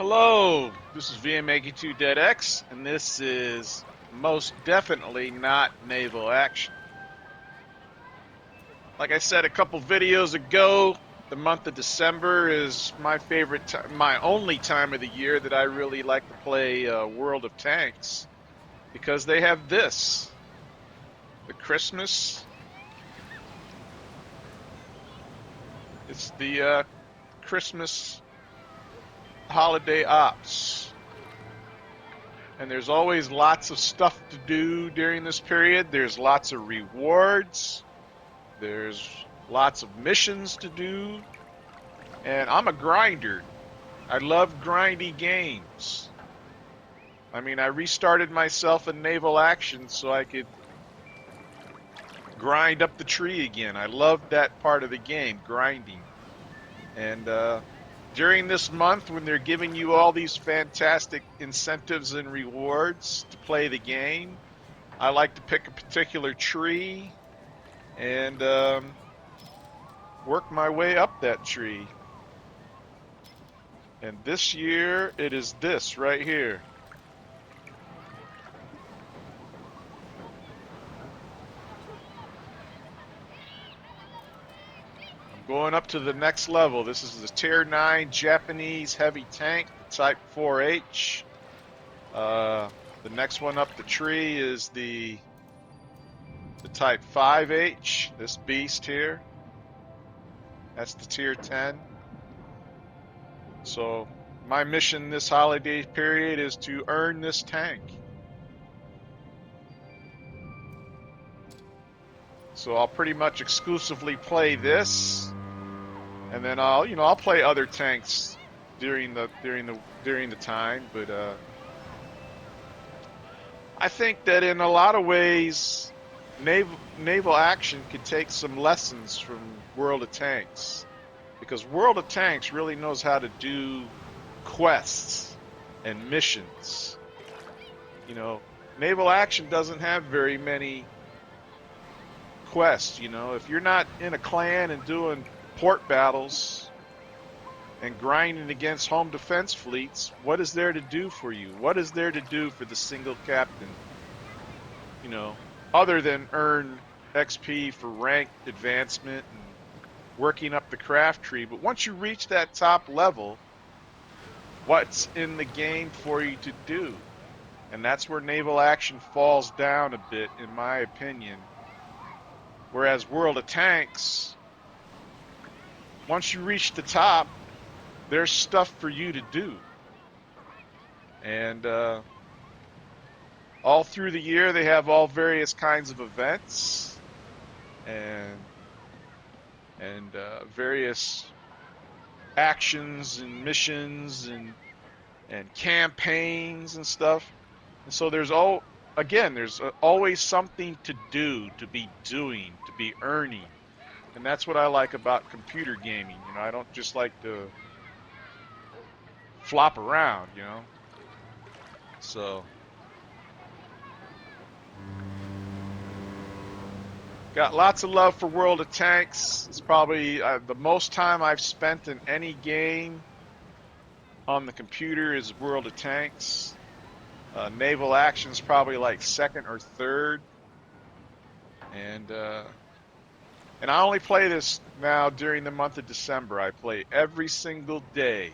Hello, this is VM82DeadX, and this is most definitely not naval action. Like I said a couple videos ago, the month of December is my favorite time, my only time of the year that I really like to play World of Tanks because they have this, the Christmas. It's the Christmas holiday ops. And there's always lots of stuff to do during this period. There's lots of rewards. There's lots of missions to do. And I'm a grinder. I love grindy games. I mean, I restarted myself in naval action so I could grind up the tree again. I love that part of the game, grinding. And during this month, when they're giving you all these fantastic incentives and rewards to play the game, I like to pick a particular tree and work my way up that tree. And this year, it is this right here. I'm going up to the next level. This is the Tier 9 Japanese heavy tank, Type 4H. The next one up the tree is the Type 5H, this beast here. That's the Tier 10. So my mission this holiday period is to earn this tank. So I'll pretty much exclusively play this, and then I'll play other tanks during the time. But I think that in a lot of ways, naval action could take some lessons from World of Tanks, because World of Tanks really knows how to do quests and missions. You know, naval action doesn't have very many quests. If you're not in a clan and doing port battles and grinding against home defense fleets, what is there to do for you? What is there to do for the single captain? Other than earn XP for rank advancement and working up the craft tree. But once you reach that top level, what's in the game for you to do? And that's where naval action falls down a bit, in my opinion. Whereas World of Tanks, once you reach the top, there's stuff for you to do. And all through the year, they have all various kinds of events and various actions and missions and campaigns and stuff. And so there's always something to do, to be doing, to be earning. And that's what I like about computer gaming. I don't just like to flop around. So got lots of love for World of Tanks. It's probably the most time I've spent in any game on the computer is World of Tanks. Naval Action's probably like second or third. And I only play this now during the month of December. I play every single day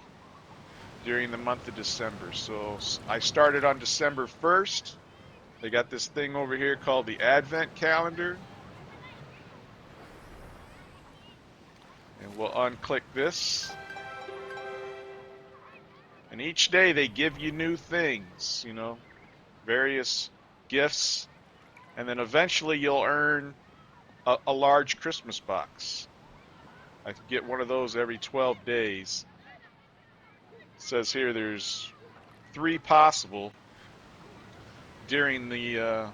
during the month of December. So I started on December 1st. They got this thing over here called the Advent Calendar. And we'll unclick this. And each day they give you new things, various gifts. And then eventually you'll earn a large Christmas box. I can get one of those every 12 days. It says here there's 3 possible during the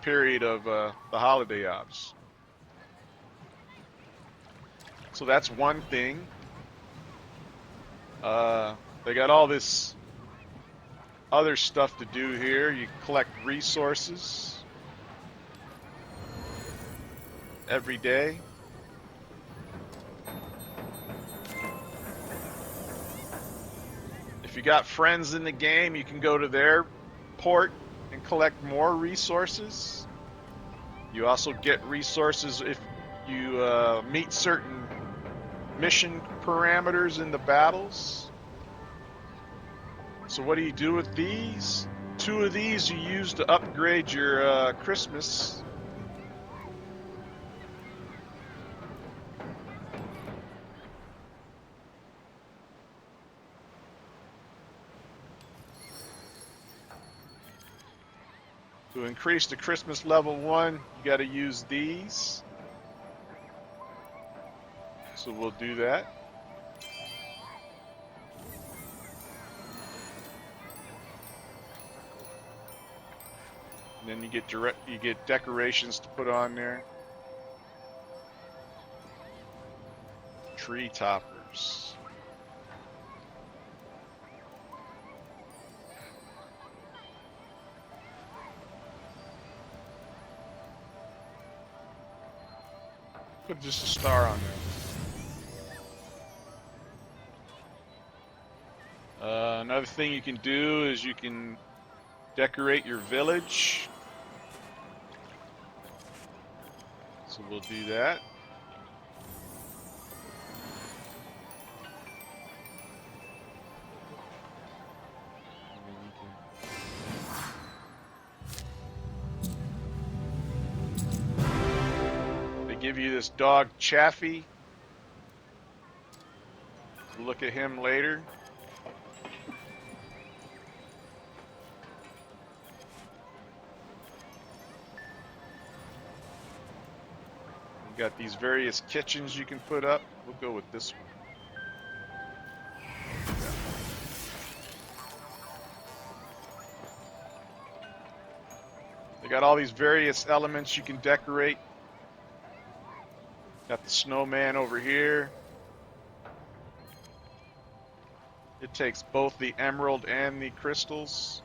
period of the holiday ops. So that's one thing. They got all this other stuff to do here. You collect resources every day. If If you got friends in the game, you can go to their port and collect more resources. You also get resources if you meet certain mission parameters in the battles. So what do you do with these? 2 of these you use to upgrade your Christmas. To increase the Christmas level 1, you got to use these. So we'll do that. And then you get decorations to put on there. Tree toppers. Put just a star on there. Another thing you can do is you can decorate your village. So we'll do that. They give you this dog Chaffee. Look at him later. You got these various kitchens you can put up. We'll go with this one. They got all these various elements you can decorate. Got the snowman over here. It takes both the emerald and the crystals.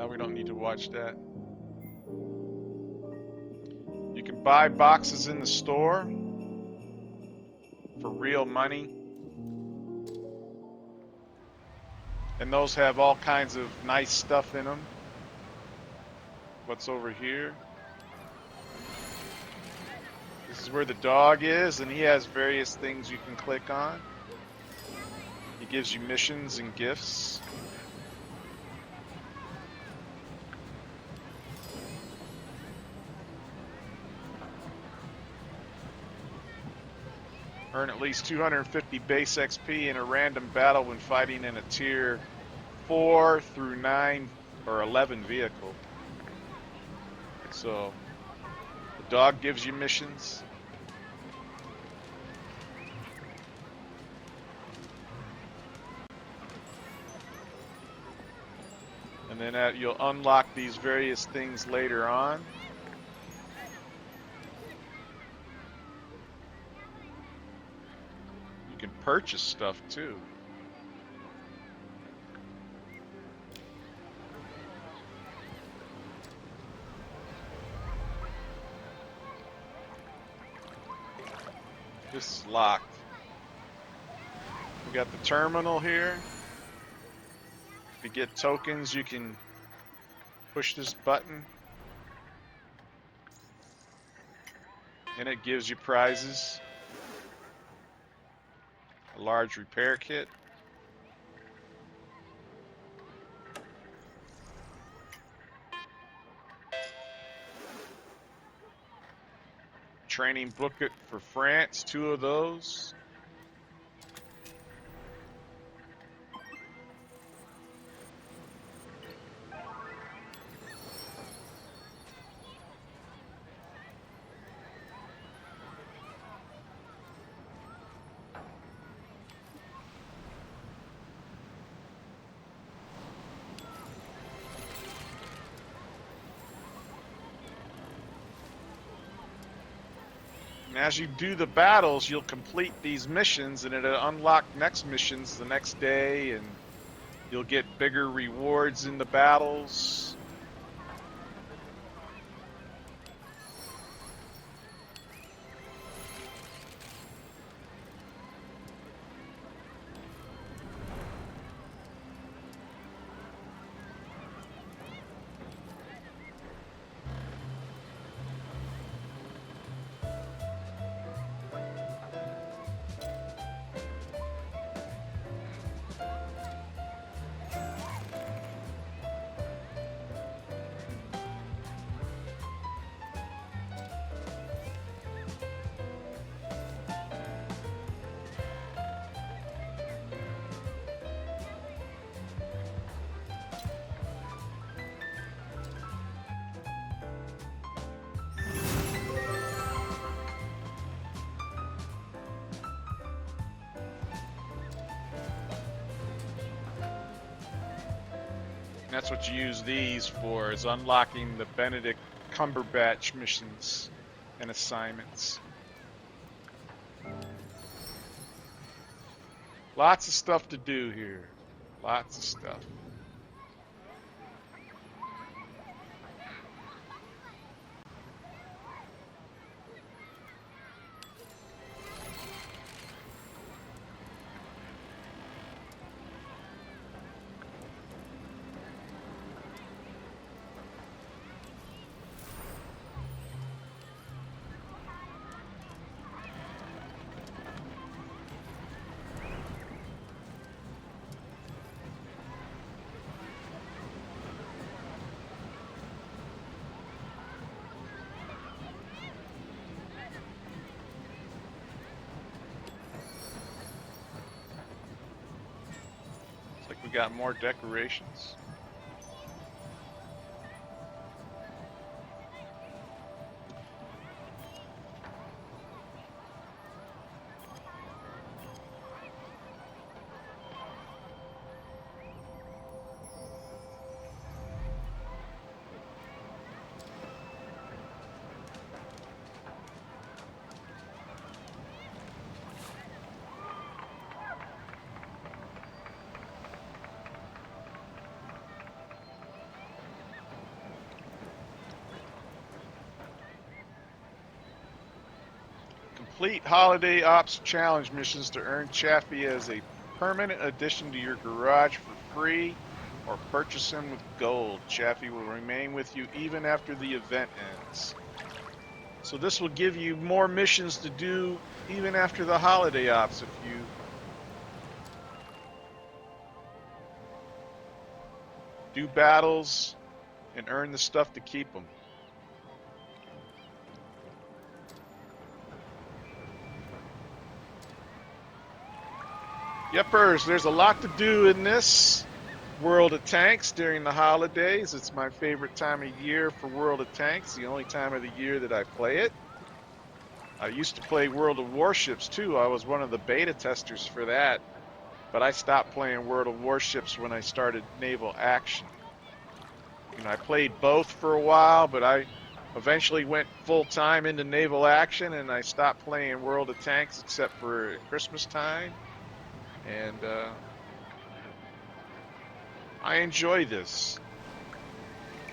We don't need to watch that. You can buy boxes in the store for real money. And those have all kinds of nice stuff in them. What's over here? This is where the dog is, and he has various things you can click on. He gives you missions and gifts. Earn at least 250 base XP in a random battle when fighting in a tier 4 through 9 or 11 vehicle. So, the dog gives you missions. And then you'll unlock these various things later on. You can purchase stuff too. This is locked. We got the terminal here. To get tokens, you can push this button and it gives you prizes. A large repair kit. Training booklet for France, 2 of those. as you do the battles, you'll complete these missions, and it'll unlock next missions the next day, and you'll get bigger rewards in the battles. And that's what you use these for, is unlocking the Benedict Cumberbatch missions and assignments. Lots of stuff to do here. Lots of stuff. We got more decorations. Complete Holiday Ops Challenge missions to earn Chaffee as a permanent addition to your garage for free, or purchase him with gold. Chaffee will remain with you even after the event ends. So this will give you more missions to do even after the Holiday Ops if you do battles and earn the stuff to keep them. Yepers, there's a lot to do in this World of Tanks during the holidays. It's my favorite time of year for World of Tanks, the only time of the year that I play it. I used to play World of Warships too. I was one of the beta testers for that, but I stopped playing World of Warships when I started Naval Action. You know, I played both for a while, but I eventually went full-time into Naval Action, and I stopped playing World of Tanks except for Christmas time. And I enjoy this.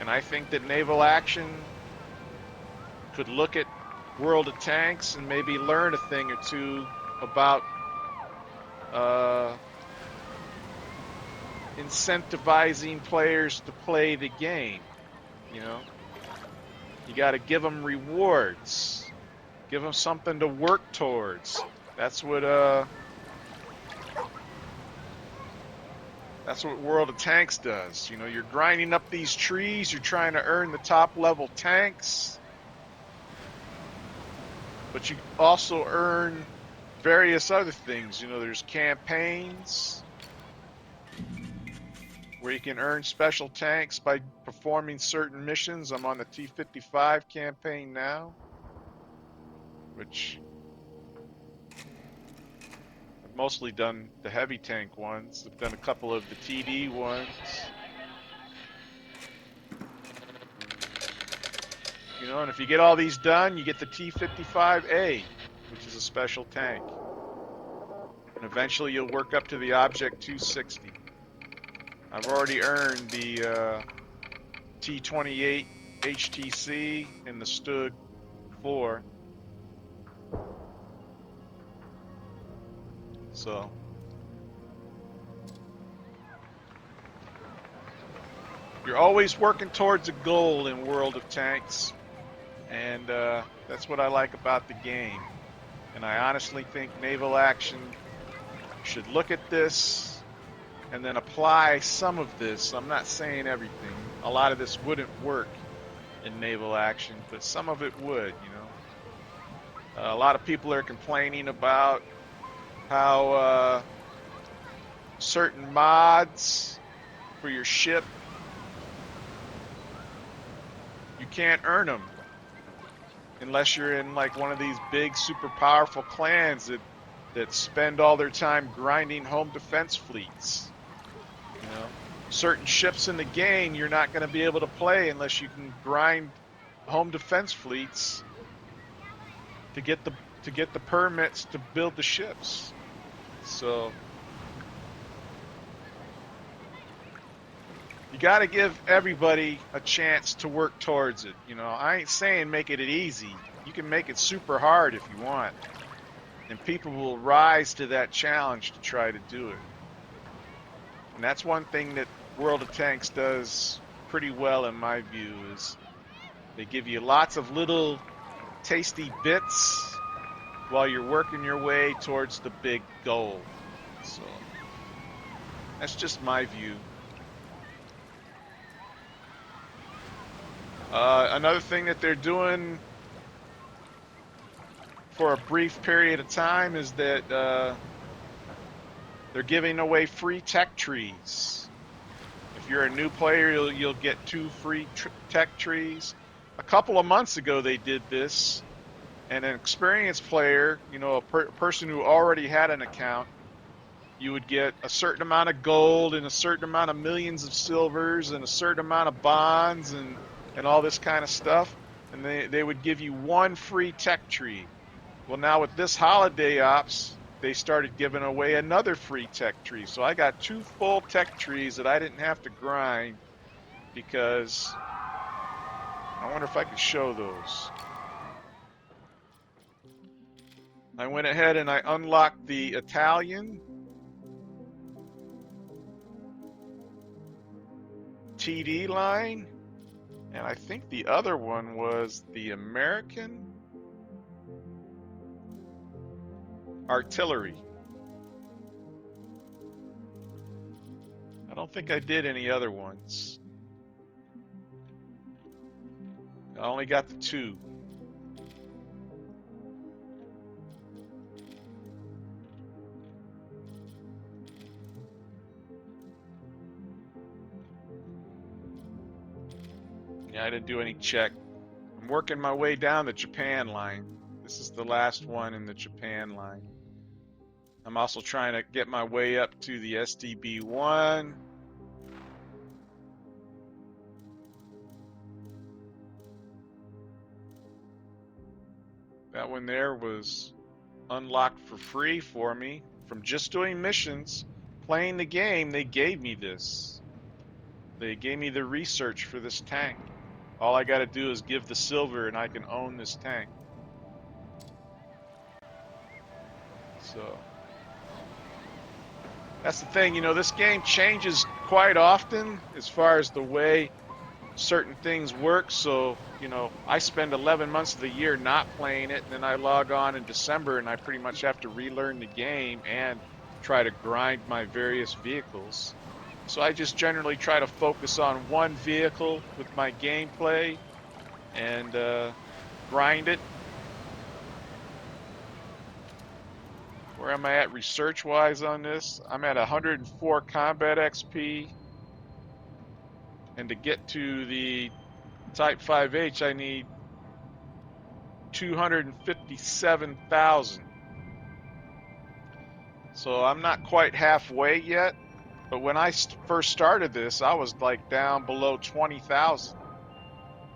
And I think that Naval Action could look at World of Tanks and maybe learn a thing or two about incentivizing players to play the game. You know, you got to give them rewards, give them something to work towards. That's what World of Tanks does. You know, you're grinding up these trees, you're trying to earn the top level tanks, but you also earn various other things. You know, there's campaigns where you can earn special tanks by performing certain missions. I'm on the T-55 campaign now, which I've mostly done the heavy tank ones. I've done a couple of the TD ones. You You know, and if you get all these done, you get the T-55A, which is a special tank. And eventually you'll work up to the Object 260. I've already earned the T-28 HTC and the Stug 4. So you're always working towards a goal in World of Tanks, and that's what I like about the game. And I honestly think Naval Action should look at this and then apply some of this. I'm not saying everything. A lot of this wouldn't work in Naval Action, but some of it would, you know. A lot of people are complaining about how certain mods for your ship, you can't earn them unless you're in like one of these big super powerful clans that spend all their time grinding home defense fleets. You know, certain ships in the game you're not going to be able to play unless you can grind home defense fleets to get the permits to build the ships. So you got to give everybody a chance to work towards it. You know, I ain't saying make it easy. You can make it super hard if you want. And people will rise to that challenge to try to do it. And that's one thing that World of Tanks does pretty well in my view, is they give you lots of little tasty bits while you're working your way towards the big goal. So that's just my view. Another thing that they're doing for a brief period of time is that they're giving away free tech trees. If you're a new player, you'll get 2 free tech trees. A couple of months ago they did this, and an experienced player, you know, a person who already had an account, you would get a certain amount of gold and a certain amount of millions of silvers and a certain amount of bonds and all this kind of stuff, and they would give you 1 free tech tree. Well, now with this holiday ops, they started giving away another free tech tree. So I got 2 full tech trees that I didn't have to grind, because I wonder if I could show those. I went ahead and I unlocked the Italian TD line, and I think the other one was the American artillery. I don't think I did any other ones. I only got the 2. Yeah, I didn't do any check. I'm working my way down the Japan line. This is the last one in the Japan line. I'm also trying to get my way up to the SDB-1. That one there was unlocked for free for me from just doing missions, playing the game. They gave me this. They gave me the research for this tank. All I got to do is give the silver and I can own this tank. So that's the thing, you know, this game changes quite often as far as the way certain things work. So, you know, I spend 11 months of the year not playing it, and then I log on in December and I pretty much have to relearn the game and try to grind my various vehicles. So I just generally try to focus on one vehicle with my gameplay and grind it. Where am I at research-wise on this? I'm at 104 combat XP. And to get to the Type 5H, I need 257,000. So I'm not quite halfway yet. But when I first started this, I was like down below 20,000.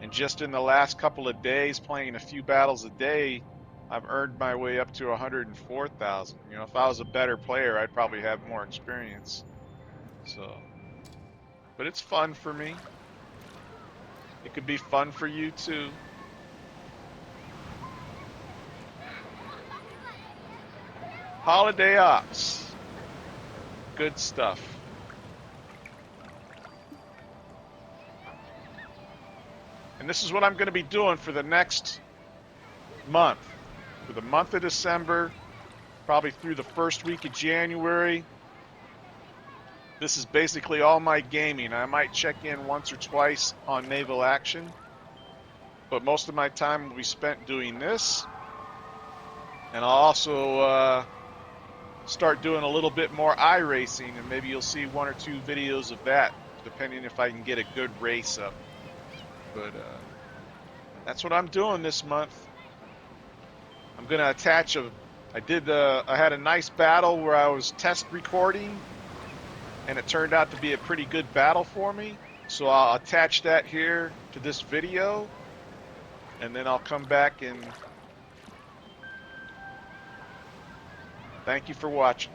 And just in the last couple of days, playing a few battles a day, I've earned my way up to 104,000. You know, if I was a better player, I'd probably have more experience. So, but it's fun for me. It could be fun for you too. Holiday Ops. Good stuff. And this is what I'm going to be doing for the next month. For the month of December, probably through the first week of January. This is basically all my gaming. I might check in once or twice on naval action, but most of my time will be spent doing this. And I'll also start doing a little bit more iRacing, and maybe you'll see one or two videos of that, depending if I can get a good race up. But that's what I'm doing this month. I'm going to attach I had a nice battle where I was test recording, and it turned out to be a pretty good battle for me. So I'll attach that here to this video, and then I'll come back and thank you for watching.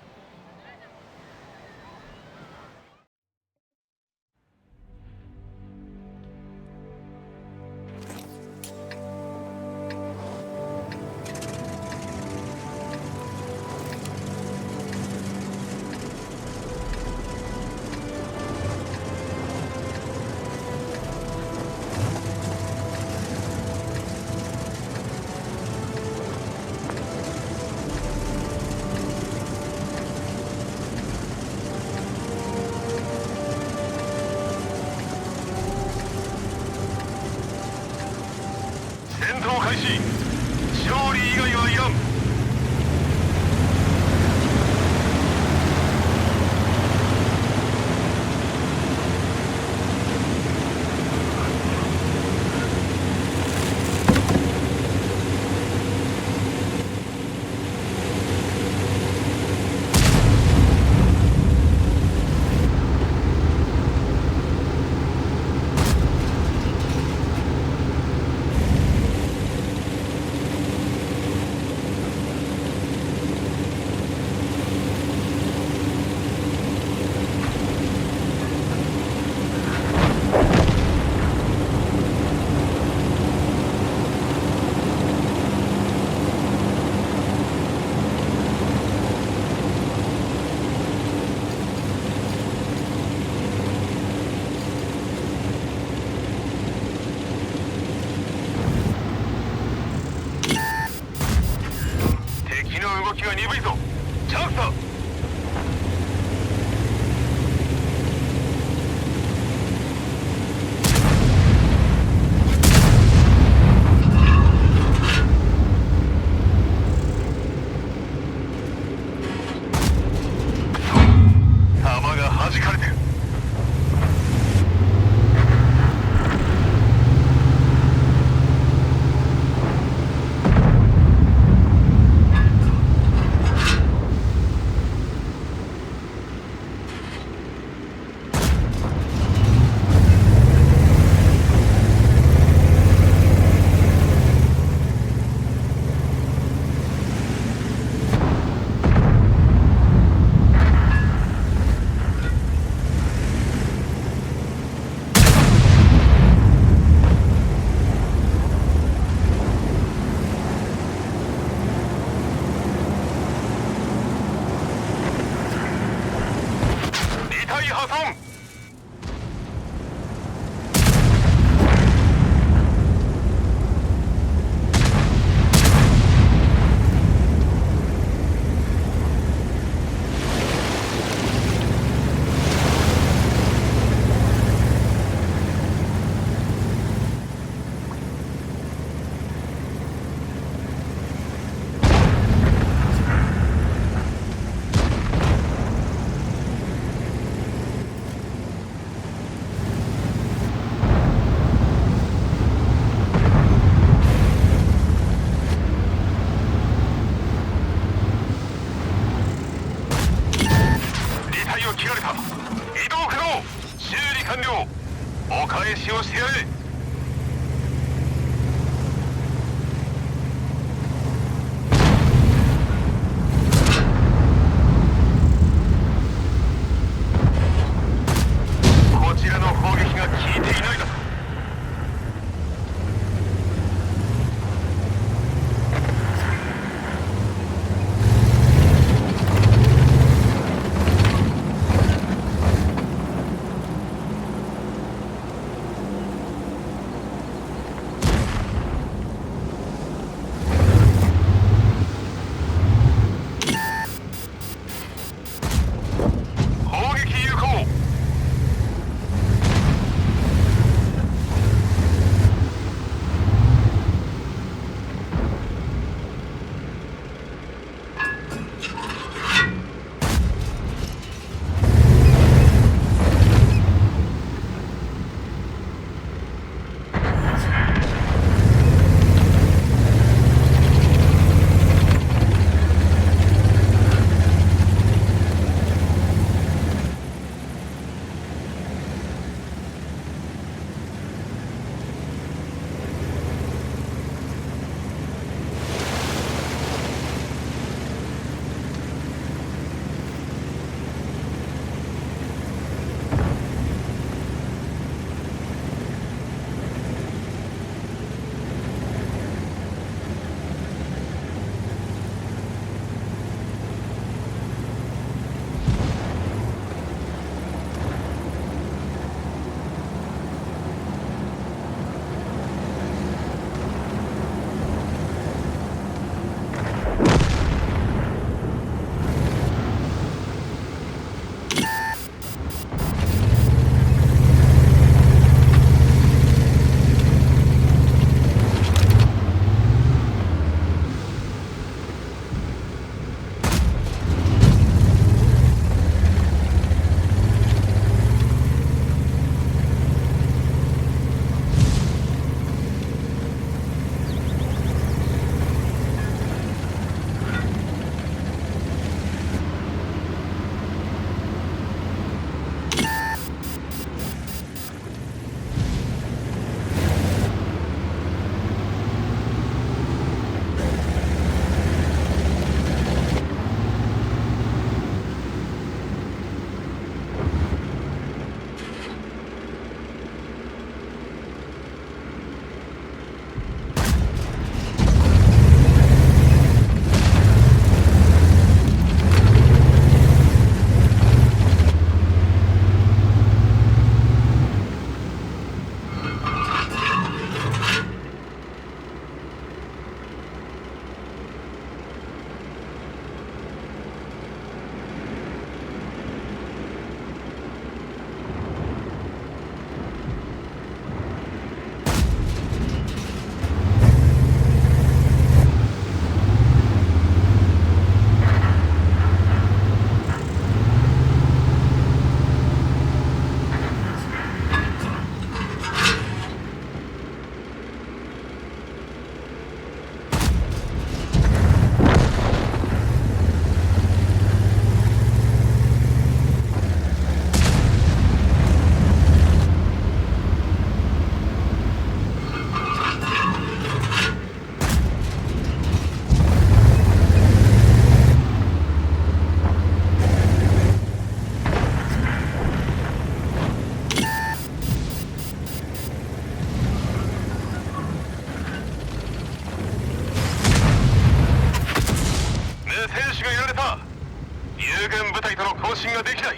進ができない。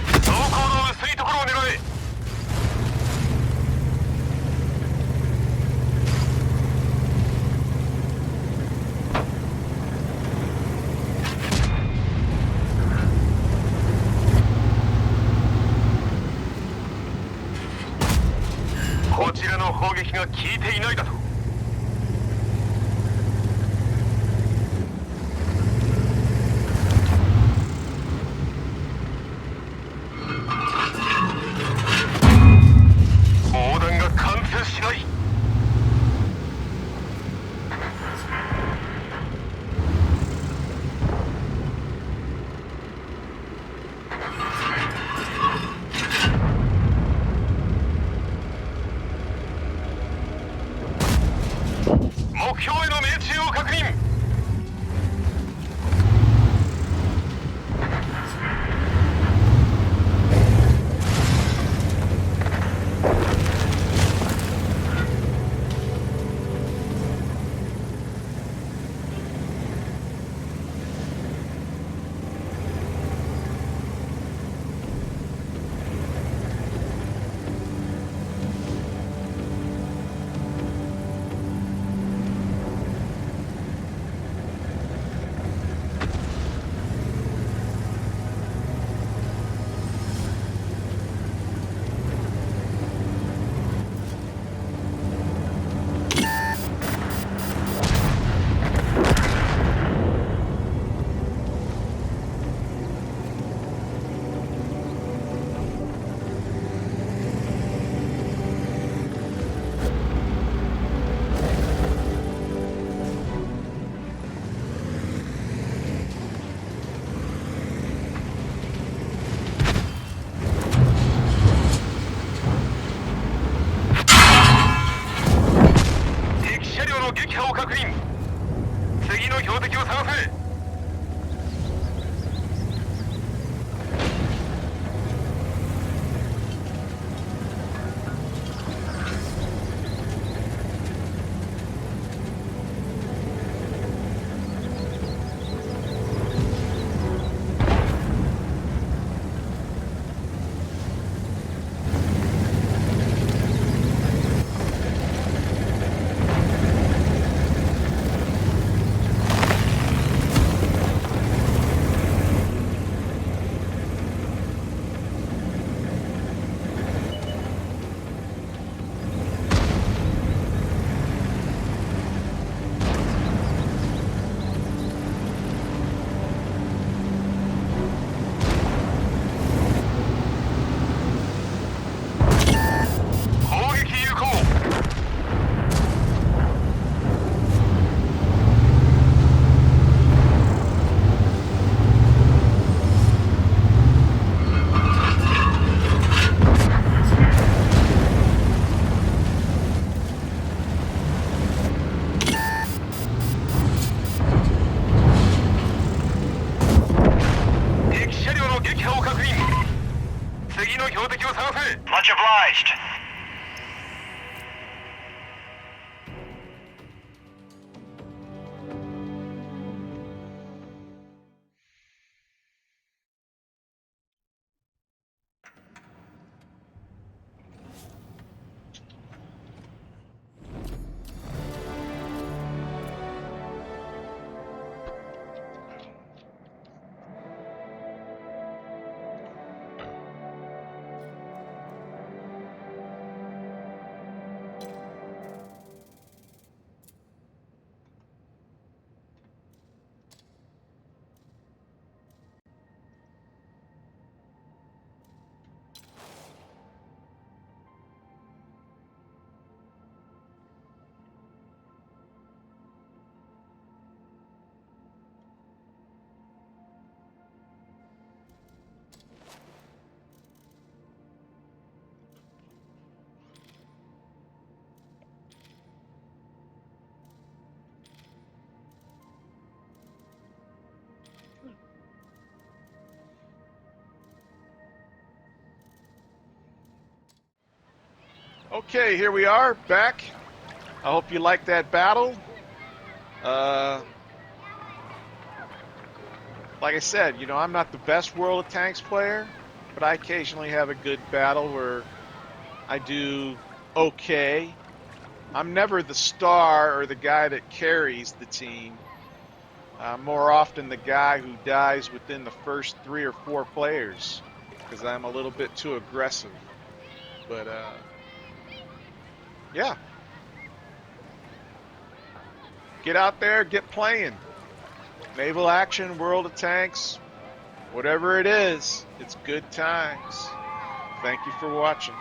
走行の薄いところを狙え。こちらの砲撃が効いていないだと。砲弾が貫通しない。目標への命中を確認。撃破を確認。次の標的を探せ。次の標的を探せ。Much obliged. Okay, here we are, back. I hope you liked that battle. Like like I said, you know, I'm not the best World of Tanks player, but I occasionally have a good battle where I do okay. I'm never the star or the guy that carries the team. More often the guy who dies within the first 3 or 4 players because I'm a little bit too aggressive. But yeah, get out there, get playing. Naval action, World of Tanks, whatever it is, it's good times. Thank you for watching.